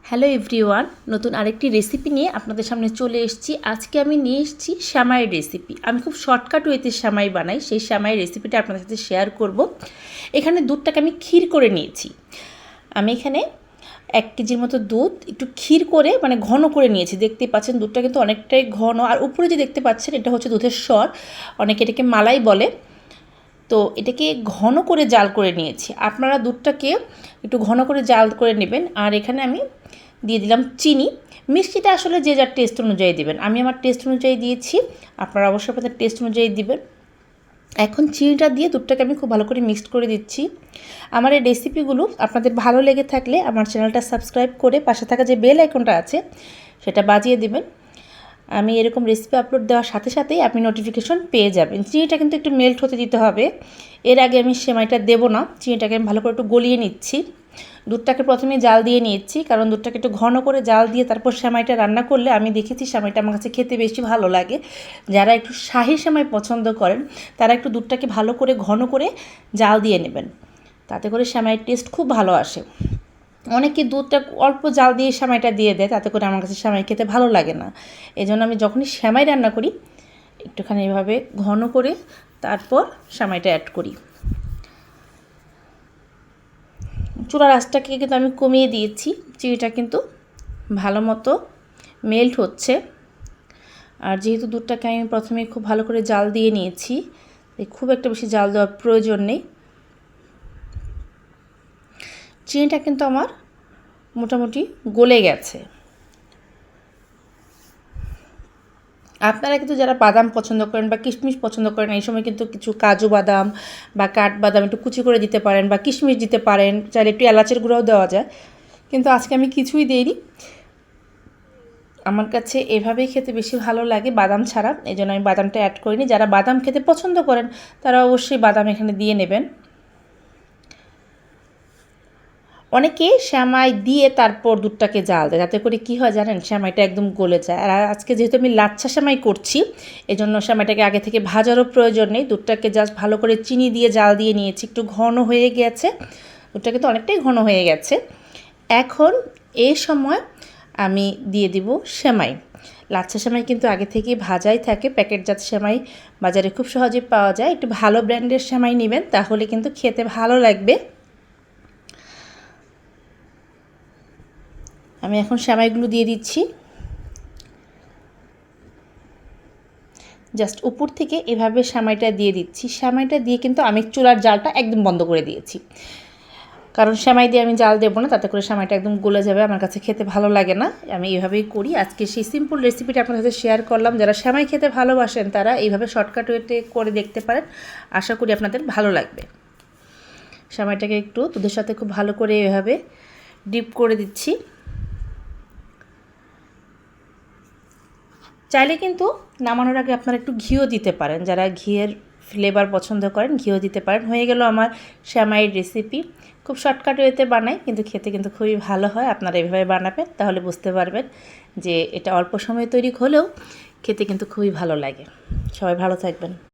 Hello everyone, নতুন আরেকটি recipe নিয়ে আপনাদের সামনে চলে এসেছি। আজকে আমি নিয়ে এসেছি সেমাইয়ের রেসিপি। আমি খুব শর্টকাট ওয়েতে সেমাই বানাই, সেই সেমাইয়ের রেসিপিটা আপনাদের সাথে শেয়ার করব। এখানে দুধটাকে আমি ক্ষীর করে নিয়েছি। আমি এখানে 1 কেজির মতো দুধ একটু ক্ষীর করে মানে ঘন করে নিয়েছি। দেখতেই পাচ্ছেন দুধটা কিন্তু অনেকটাই ঘন, আর উপরে যে দেখতে পাচ্ছেন এটা হচ্ছে দুধের স্বর, অনেকে এটাকে মালাই বলে। তো এটাকে ঘন করে জাল করে নিয়েছি। আপনারা দুধটাকে একটু ঘন করে জাল করে নেবেন। আর এখানে আমি দিয়ে দিলাম চিনি। মিষ্টিটা আসলে যে যার টেস্ট অনুযায়ী দেবেন, আমি আমার টেস্ট অনুযায়ী দিয়েছি, আপনারা অবশ্যই আপনাদের টেস্ট অনুযায়ী দিবেন। এখন চিনিটা দিয়ে দুধটাকে আমি খুব ভালো করে মিক্সড করে দিচ্ছি। আমার এই রেসিপিগুলো আপনাদের ভালো লেগে থাকলে আমার চ্যানেলটা সাবস্ক্রাইব করে পাশে থাকা যে বেল আইকনটা আছে সেটা বাজিয়ে দিবেন। আমি এরকম রেসিপি আপলোড দেওয়ার সাথে সাথেই আপনি নোটিফিকেশন পেয়ে যাবেন। চিনিটা কিন্তু একটু মেল্ট হতে দিতে হবে। এর আগে আমি সেমাইটা দেবো না, চিনিটাকে আমি ভালো করে একটু গলিয়ে নিচ্ছি। দুধটাকে প্রথমে জাল দিয়ে নিয়েছি, কারণ দুধটাকে একটু ঘন করে জাল দিয়ে তারপর সেমাইটা রান্না করলে আমি দেখেছি সেমাইটা আমার কাছে খেতে বেশি ভালো লাগে। যারা একটু শাহি সেমাই পছন্দ করেন তারা একটু দুধটাকে ভালো করে ঘন করে জাল দিয়ে নেবেন, তাতে করে সেমাইয়ের টেস্ট খুব ভালো আসে। অনেকে দুধটা অল্প জাল দিয়ে সেমাইটা দিয়ে দেয়, তাতে করে আমার কাছে সেমাই খেতে ভালো লাগে না। এই জন্য আমি যখনই সেমাই রান্না করি একটুখানি এভাবে ঘন করে তারপর সেমাইটা অ্যাড করি। চুলার আঁচটাকে কিন্তু আমি কমিয়ে দিয়েছি। চিনিটা কিন্তু ভালো মতো মেল্ট হচ্ছে। আর যেহেতু দুধটাকে আমি প্রথমে খুব ভালো করে জাল দিয়ে নিয়েছি, খুব একটা বেশি জাল দেওয়ার প্রয়োজন নেই। চিনিটা কিন্তু আমার মোটামুটি গলে গেছে। আপনারা কিন্তু যারা বাদাম পছন্দ করেন বা কিশমিশ পছন্দ করেন, এই সময় কিন্তু কিছু কাজু বাদাম বা কাঠবাদাম একটু কুচি করে দিতে পারেন, বা কিশমিশ দিতে পারেন, চাইলে একটু এলাচের গুঁড়াও দেওয়া যায়। কিন্তু আজকে আমি কিছুই দিইনি, আমার কাছে এভাবেই খেতে বেশি ভালো লাগে বাদাম ছাড়া, এই জন্য আমি বাদামটা অ্যাড করিনি। যারা বাদাম খেতে পছন্দ করেন তারা অবশ্যই বাদাম এখানে দিয়ে নেবেন। অনেকে সেমাই দিয়ে তারপর দুধটাকে জাল দেয়, যাতে করে কী হয় জানেন, সেমাইটা একদম গলে যায়। আর আজকে যেহেতু আমি লাচ্ছা সেমাই করছি, এই জন্য সেমাইটাকে আগে থেকে ভাজারও প্রয়োজন নেই। দুধটাকে জাস্ট ভালো করে চিনি দিয়ে জাল দিয়ে নিয়েছি, একটু ঘন হয়ে গেছে, দুধটা কিন্তু অনেকটাই ঘন হয়ে গেছে। এখন এই সময় আমি দিয়ে দিব সেমাই। লাচ্ছা সেমাই কিন্তু আগে থেকেই ভাজাই থাকে, প্যাকেটজাত সেমাই বাজারে খুব সহজেই পাওয়া যায়। একটু ভালো ব্র্যান্ডের সেমাই নেবেন, তাহলে কিন্তু খেতে ভালো লাগবে। আমি এখন সেমাইগুলো দিয়ে দিচ্ছি। জাস্ট উপর থেকে এভাবে সেমাইটা দিয়ে দিচ্ছি। সেমাইটা দিয়ে কিন্তু আমি চুলার জালটা একদম বন্ধ করে দিয়েছি, কারণ সেমাই দিয়ে আমি জাল দেবো না, তাতে করে সেমাইটা একদম গলে যাবে, আমার কাছে খেতে ভালো লাগে না। আমি এইভাবেই করি। আজকে সেই সিম্পল রেসিপিটা আপনার সাথে শেয়ার করলাম। যারা সেমাই খেতে ভালোবাসেন তারা এইভাবে শর্টকাট ওয়েতে করে দেখতে পারেন, আশা করি আপনাদের ভালো লাগবে। সেমাইটাকে একটু দুধের সাথে খুব ভালো করে এভাবে ডিপ করে দিচ্ছি। চাইলে কিন্তু নামানোর আগে আপনারা একটু ঘিও দিতে পারেন, যারা ঘিয়ের ফ্লেভার পছন্দ করেন ঘিও দিতে পারেন। হয়ে গেল আমার সেমাইয়ের রেসিপি। খুব শর্টকাট ওয়েতে বানাই, কিন্তু খেতে কিন্তু খুবই ভালো হয়। আপনারা এভাবে বানাবেন, তাহলে বুঝতে পারবেন যে এটা অল্প সময়ে তৈরি হলেও খেতে কিন্তু খুবই ভালো লাগে। সবাই ভালো থাকবেন।